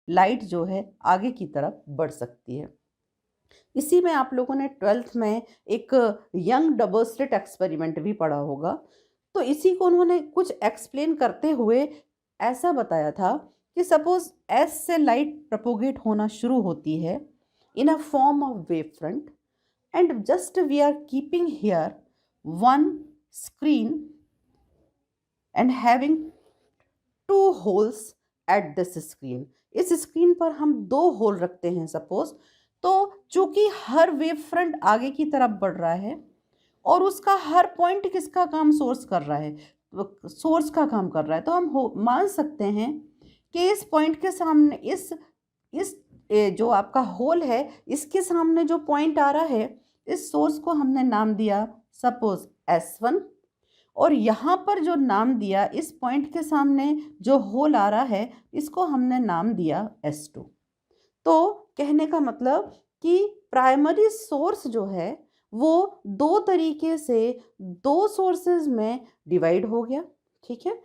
Light जो है आगे की तरफ बढ़ सकती है। इसी में आप लोगों ने 12th में एक यंग डबल स्लिट एक्सपेरिमेंट भी पढ़ा होगा। तो इसी को उन्होंने कुछ एक्सप्लेन करते हुए ऐसा बताया था कि सपोज एस से लाइट प्रोपोगेट होना शुरू होती है in a form of wave front, and just we are keeping here one screen and having two holes at this screen. इस स्क्रीन पर हम दो होल रखते हैं सपोज। तो चूंकि हर वेव फ्रंट आगे की तरफ बढ़ रहा है और उसका हर पॉइंट किसका काम सोर्स कर रहा है, सोर्स का काम कर रहा है, तो हम मान सकते हैं कि इस पॉइंट के सामने इस जो आपका होल है इसके सामने जो पॉइंट आ रहा है, इस सोर्स को हमने नाम दिया सपोज S1, और यहाँ पर जो नाम दिया इस पॉइंट के सामने जो होल आ रहा है इसको हमने नाम दिया S2। तो कहने का मतलब कि प्राइमरी सोर्स जो है वो दो तरीके से दो सोर्सेज में डिवाइड हो गया। ठीक है,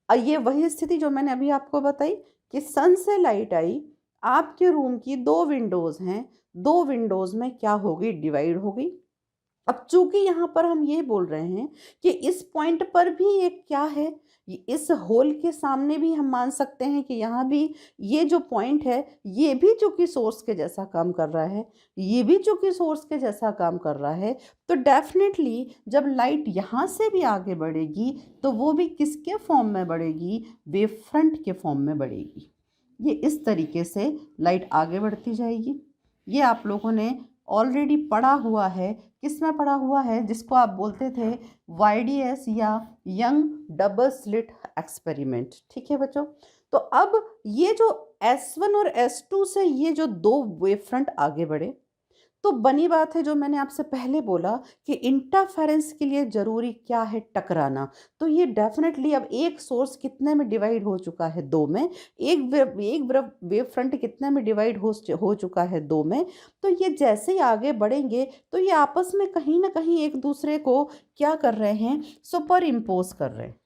ये वही स्थिति जो मैंने अभी आपको बताई कि सन से लाइट आई, आपके रूम की दो विंडोज हैं, दो विंडोज में क्या हो गई, डिवाइड हो गई। अब चूंकि यहाँ पर हम ये बोल रहे हैं कि इस पॉइंट पर भी एक क्या है, इस होल के सामने भी हम मान सकते हैं कि यहाँ भी ये जो पॉइंट है ये भी चूंकि सोर्स के जैसा काम कर रहा है, ये भी चूंकि सोर्स के जैसा काम कर रहा है, तो डेफिनेटली जब लाइट यहाँ से भी आगे बढ़ेगी तो वो भी किसके फॉर्म में बढ़ेगी, वेव फ्रंट के फॉर्म में बढ़ेगी। ये इस तरीके से लाइट आगे बढ़ती जाएगी। ये आप लोगों ने ऑलरेडी पढ़ा हुआ है। किस में पढ़ा हुआ है, जिसको आप बोलते थे YDS या यंग डबल स्लिट एक्सपेरिमेंट। ठीक है बच्चों, तो अब ये जो S1 और S2 से ये जो दो वेव फ्रंट आगे बढ़े, तो बनी बात है जो मैंने आपसे पहले बोला कि इंटरफेरेंस के लिए ज़रूरी क्या है, टकराना। तो ये डेफिनेटली अब एक सोर्स कितने में डिवाइड हो चुका है, दो में। एक वेव फ्रंट कितने में डिवाइड हो चुका है, दो में। तो ये जैसे ही आगे बढ़ेंगे तो ये आपस में कहीं ना कहीं एक दूसरे को क्या कर रहे हैं, सुपर इम्पोज कर रहे हैं।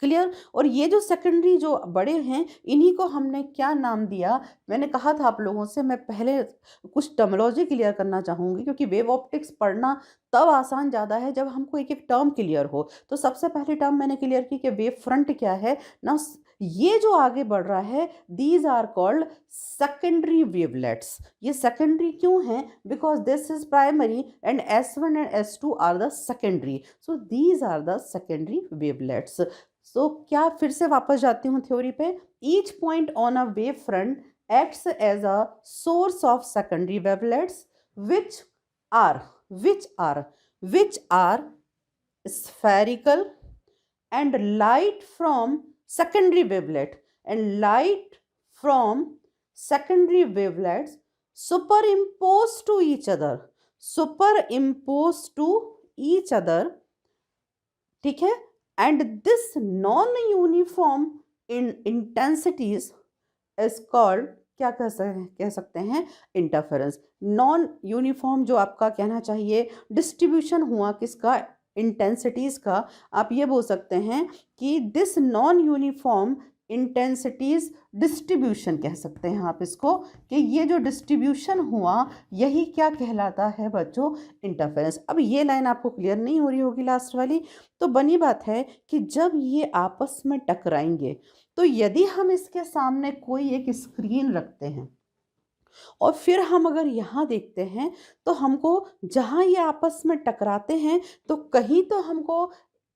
क्लियर। और ये जो सेकेंडरी जो बड़े हैं इन्हीं को हमने क्या नाम दिया, मैंने कहा था आप लोगों से, मैं पहले कुछ टर्मिनोलॉजी क्लियर करना चाहूँगी क्योंकि वेव ऑप्टिक्स पढ़ना तब आसान ज़्यादा है जब हमको एक एक टर्म क्लियर हो। तो सबसे पहली टर्म मैंने क्लियर की कि वेव फ्रंट क्या है ना, ये जो आगे बढ़ रहा है these are called secondary wavelets. ये सेकेंडरी क्यों है, because this is primary and S1 and S2 are the secondary, so these are the secondary wavelets. So क्या, फिर से वापस जाती हूँ थ्योरी पे। Each point on a wave front acts as a source of secondary wavelets which are which are spherical, and light from secondary wavelet and light from secondary wavelets superimposed to each other, superimposed to each other। ठीक है, and this non uniform in intensities is called, क्या कह सकते हैं, interference. Non uniform जो आपका कहना चाहिए डिस्ट्रीब्यूशन हुआ किसका, इंटेंसिटीज का, आप ये बोल सकते हैं कि this non uniform intensities distribution कह सकते हैं आप इसको, कि ये जो डिस्ट्रीब्यूशन हुआ यही क्या कहलाता है बच्चों, इंटरफेरेंस। अब ये लाइन आपको क्लियर नहीं हो रही होगी लास्ट वाली। तो बनी बात है कि जब ये आपस में टकराएंगे तो यदि हम इसके सामने कोई एक स्क्रीन रखते हैं और फिर हम अगर यहाँ देखते हैं तो हमको जहाँ ये आपस में टकराते हैं तो कहीं तो हमको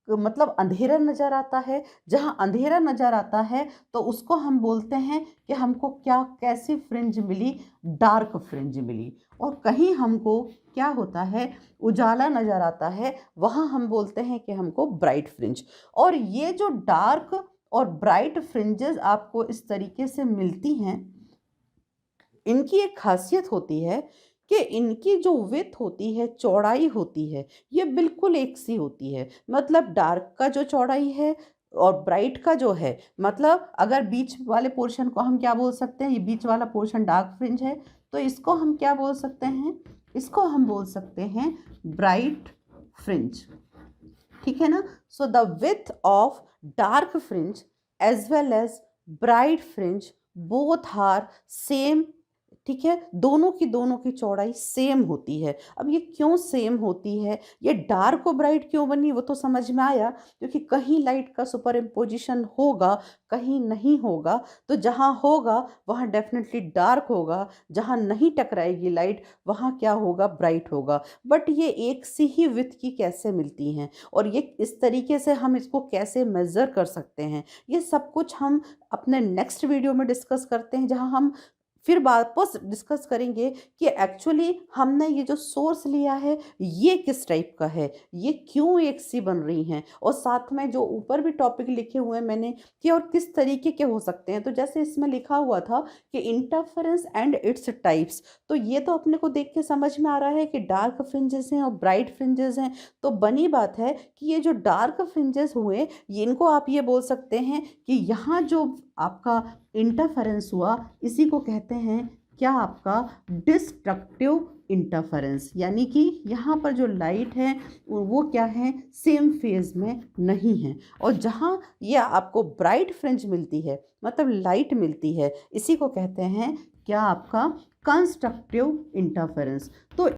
मतलब अंधेरा नज़र आता है। जहाँ अंधेरा नज़र आता है तो उसको हम बोलते हैं कि हमको क्या, कैसी फ्रिंज मिली, डार्क फ्रिंज मिली। और कहीं हमको क्या होता है, उजाला नज़र आता है, वहाँ हम बोलते हैं कि हमको ब्राइट फ्रिंज। और ये जो डार्क और ब्राइट फ्रिंजेस आपको इस तरीके से मिलती हैं, इनकी एक खासियत होती है कि इनकी जो विड्थ होती है, चौड़ाई होती है, ये बिल्कुल एक सी होती है। मतलब डार्क का जो चौड़ाई है और ब्राइट का जो है, मतलब अगर बीच वाले पोर्शन को हम क्या बोल सकते हैं, ये बीच वाला पोर्शन डार्क फ्रिंज है तो इसको हम क्या बोल सकते हैं, इसको हम बोल सकते हैं ब्राइट फ्रिंज। ठीक है ना। So the width of dark fringe as well as bright fringe both are same, ठीक है, दोनों की चौड़ाई सेम होती है। अब ये क्यों सेम होती है, ये डार्क और ब्राइट क्यों बनी, वो तो समझ में आया, क्योंकि कहीं लाइट का सुपर इम्पोजिशन होगा, कहीं नहीं होगा। तो जहाँ होगा वहाँ डेफिनेटली डार्क होगा, जहाँ नहीं टकराएगी लाइट वहाँ क्या होगा, ब्राइट होगा। बट ये एक सी ही विड्थ की कैसे मिलती हैं, और ये इस तरीके से हम इसको कैसे मेज़र कर सकते हैं, ये सब कुछ हम अपने नेक्स्ट वीडियो में डिस्कस करते हैं, जहाँ हम फिर वापस डिस्कस करेंगे कि एक्चुअली हमने ये जो सोर्स लिया है ये किस टाइप का है, ये क्यों एक सी बन रही हैं, और साथ में जो ऊपर भी टॉपिक लिखे हुए हैं मैंने कि और किस तरीके के हो सकते हैं। तो जैसे इसमें लिखा हुआ था कि इंटरफेरेंस एंड इट्स टाइप्स, तो ये तो अपने को देख के समझ में आ रहा है कि डार्क फ्रिंजेस हैं और ब्राइट फ्रिंजेस हैं। तो बनी बात है कि ये जो डार्क फ्रिंजेस हुए, ये इनको आप ये बोल सकते हैं कि यहाँ जो आपका इंटरफेरेंस हुआ, इसी को कहते हैं क्या, आपका डिस्ट्रक्टिव इंटरफेरेंस, यानी कि यहाँ पर जो लाइट है वो क्या है, सेम फेज में नहीं है। और जहाँ ये आपको ब्राइट फ्रिंज मिलती है, मतलब लाइट मिलती है, इसी को कहते हैं क्या, आपका कंस्ट्रक्टिव इंटरफेरेंस। तो